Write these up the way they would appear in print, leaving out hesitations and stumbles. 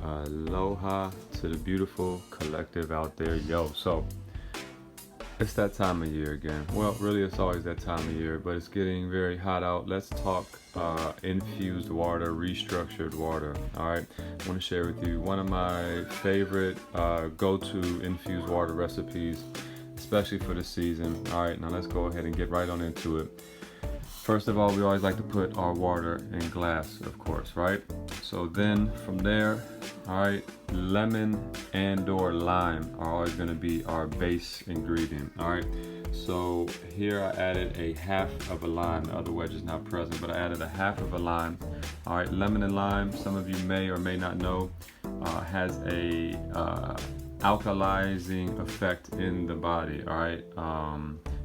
Aloha to the beautiful collective out there. Yo, so it's that time of year again. Well, really, it's always that time of year, but it's getting very hot out. Let's talk infused water, restructured water. All right, I want to share with you one of my favorite go-to infused water recipes, especially for the season. All right, now let's go ahead and get right on into it. First of all, we always like to put our water in glass, of course, right? So then from there, all right, lemon and or lime are always going to be our base ingredient, all right? So here I added a half of a lime. The other wedge is not present, but I added a half of a lime. All right, lemon and lime, some of you may or may not know, has a alkalizing effect in the body, all right?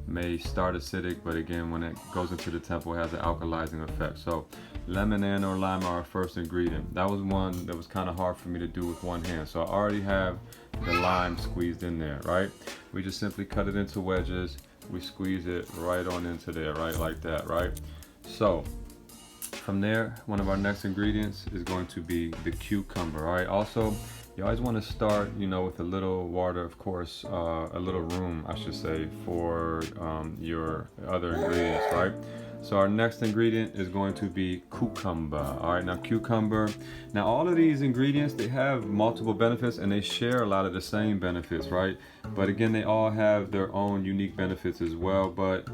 May start acidic, but again, when it goes into the temple, it has an alkalizing effect. So lemon and or lime are our first ingredient. That was one that was kind of hard for me to do with one hand. So I already have the lime squeezed in there, right? We just simply cut it into wedges. We squeeze it right on into there, right? Like that, right? So from there, one of our next ingredients is going to be the cucumber, all right? Also, you always want to start, with a little water, of course, a little room, I should say, for your other ingredients, right? So our next ingredient is going to be cucumber. All right, now cucumber. Now all of these ingredients, they have multiple benefits and they share a lot of the same benefits, right? But again, they all have their own unique benefits as well. But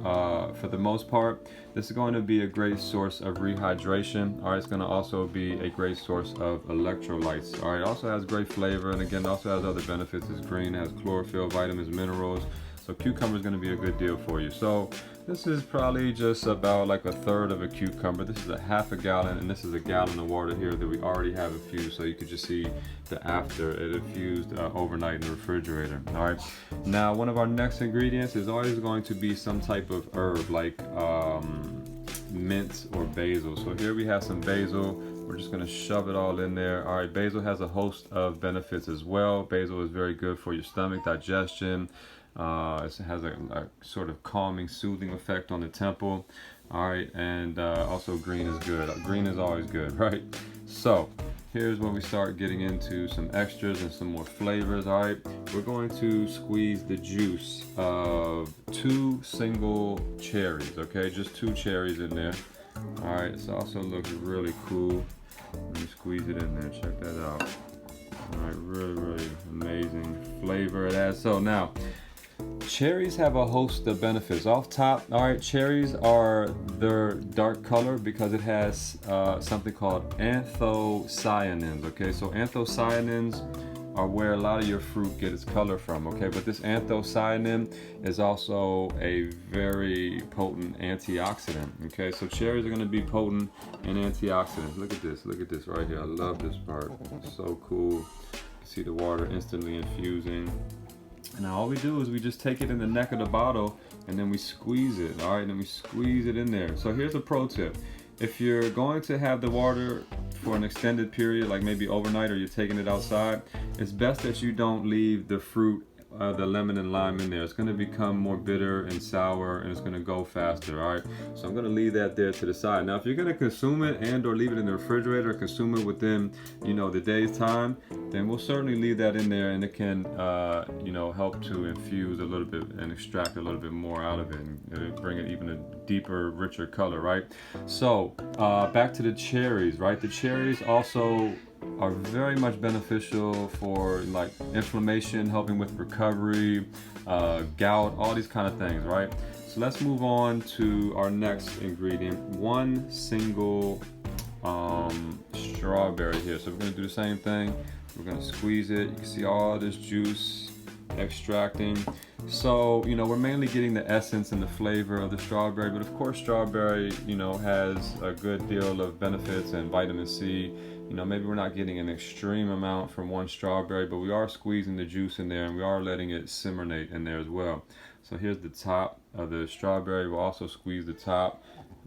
for the most part, this is going to be a great source of rehydration. All right, it's going to also be a great source of electrolytes. All right, it also has great flavor, and again, also has other benefits. It's green, has chlorophyll, vitamins, minerals. So cucumber is going to be a good deal for you. So this is probably just about like a third of a cucumber. This is a half a gallon, and this is a gallon of water here that we already have infused. So you could just see the after it infused overnight in the refrigerator. All right. Now, one of our next ingredients is always going to be some type of herb like mint or basil. So here we have some basil. We're just going to shove it all in there. All right. Basil has a host of benefits as well. Basil is very good for your stomach, digestion. It has a sort of calming, soothing effect on the temple. All right, and also green is good. Green is always good, right? So here's where we start getting into some extras and some more flavors. All right, we're going to squeeze the juice of 2 single cherries. Okay, just 2 cherries in there. All right, this also looks really cool. Let me squeeze it in there. Check that out. All right, really amazing flavor it has. So now, cherries have a host of benefits. Off top, all right, cherries are their dark color because it has something called anthocyanins. Okay, so anthocyanins are where a lot of your fruit gets its color from. Okay, but this anthocyanin is also a very potent antioxidant. Okay, so cherries are going to be potent in antioxidants. Look at this right here. I love this part. It's so cool. You can see the water instantly infusing. Now all we do is we just take it in the neck of the bottle and then we squeeze it, all right, and then we squeeze it in there. So here's a pro tip. If you're going to have the water for an extended period, like maybe overnight, or you're taking it outside, it's best that you don't leave the fruit, the lemon and lime in there. It's going to become more bitter and sour, and it's going to go faster, all right? So I'm going to leave that there to the side. Now, if you're going to consume it and or leave it in the refrigerator, or consume it within, the day's time, then we'll certainly leave that in there, and it can, help to infuse a little bit and extract a little bit more out of it, and bring it even a deeper, richer color, right? So back to the cherries, right? The cherries also are very much beneficial for like inflammation, helping with recovery, gout, all these kind of things, right? So let's move on to our next ingredient. 1 single strawberry here. So we're going to do the same thing. We're going to squeeze it. You can see all this juice extracting. So, we're mainly getting the essence and the flavor of the strawberry, but of course strawberry, has a good deal of benefits and vitamin C. Maybe we're not getting an extreme amount from 1 strawberry, but we are squeezing the juice in there and we are letting it simmeronate in there as well. So here's the top of the strawberry. We'll also squeeze the top.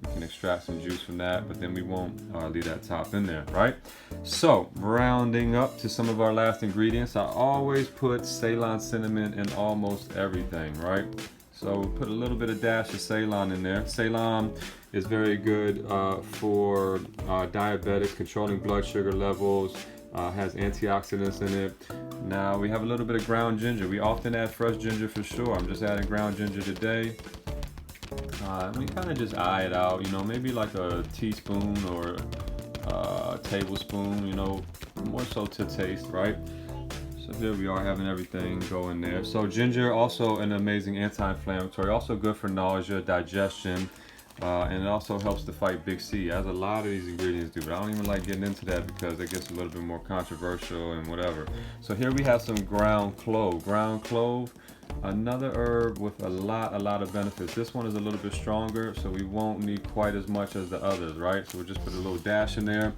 We can extract some juice from that, but then we won't leave that top in there, right? So rounding up to some of our last ingredients, I always put Ceylon cinnamon in almost everything, right? So put a little bit of dash of Ceylon in there. Ceylon is very good for diabetic, controlling blood sugar levels. Has antioxidants in it. Now we have a little bit of ground ginger. We often add fresh ginger for sure. I'm just adding ground ginger today. We kind of just eye it out, you know, maybe like a teaspoon or a tablespoon, you know, more so to taste, right? So here we are having everything go in there. So ginger, also an amazing anti-inflammatory, also good for nausea, digestion, and it also helps to fight Big C, as a lot of these ingredients do, but I don't even like getting into that because it gets a little bit more controversial and whatever. So here we have some ground clove. Ground clove, another herb with a lot of benefits. This one is a little bit stronger, so we won't need quite as much as the others, right? So we'll just put a little dash in there.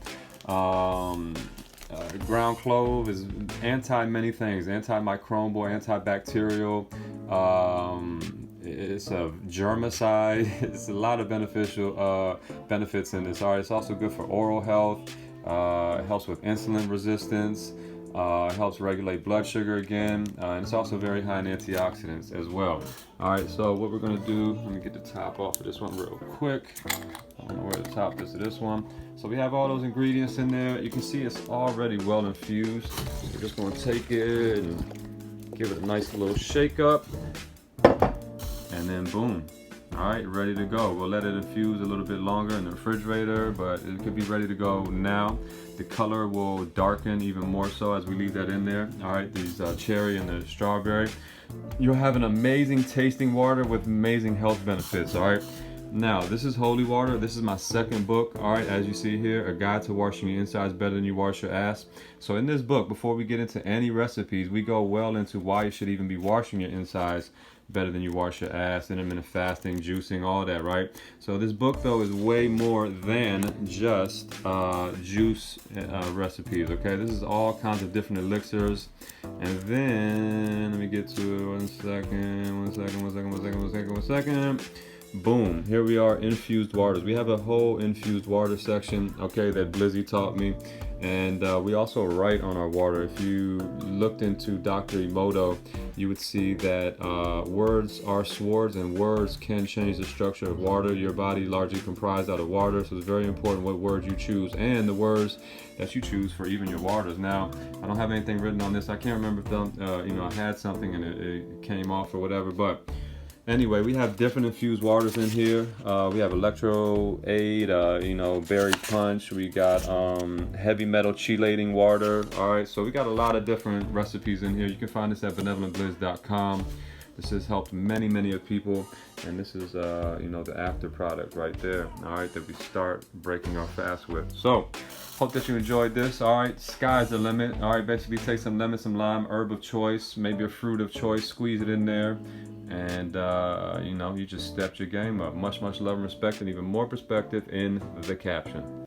Ground clove is anti-many things, antimicrobial, antibacterial, it's a germicide. It's a lot of beneficial benefits in this. All right, it's also good for oral health. It helps with insulin resistance. It helps regulate blood sugar again, and it's also very high in antioxidants as well. All right, so what we're gonna do, let me get the top off of this one real quick. I don't know where the top is of this one. So we have all those ingredients in there. You can see it's already well infused. We're just gonna take it and give it a nice little shake up, and then boom. All right, ready to go. We'll let it infuse a little bit longer in the refrigerator, but it could be ready to go now. The color will darken even more so as we leave that in there. All right, these cherry and the strawberry. You'll have an amazing tasting water with amazing health benefits, all right? Now, this is holy water. This is my second book, all right, as you see here, A Guide to Washing Your Insides Better Than You Wash Your Ass. So in this book, before we get into any recipes, we go well into why you should even be washing your insides better than you wash your ass, intermittent fasting, juicing, all that, right? So this book though is way more than just juice recipes, okay? This is all kinds of different elixirs. And then let me get to it. One second. Boom, here we are, infused waters. We have a whole infused water section, okay, that Blizzy taught me. And we also write on our water. If you looked into Dr. Emoto, you would see that words are swords, and words can change the structure of water. Your body largely comprised out of water, so it's very important what words you choose and the words that you choose for even your waters. Now, I don't have anything written on this. I can't remember if I had something and it came off or whatever, but anyway, we have different infused waters in here. We have Electro Aid, Berry Punch. We got heavy metal chelating water. All right, so we got a lot of different recipes in here. You can find this at benevolentbliss.com. This has helped many of people, and this is the after product right there. All right, that we start breaking our fast with. So, hope that you enjoyed this. All right, sky's the limit. All right, basically take some lemon, some lime, herb of choice, maybe a fruit of choice, squeeze it in there, and you just stepped your game up. Much love and respect, and even more perspective in the caption.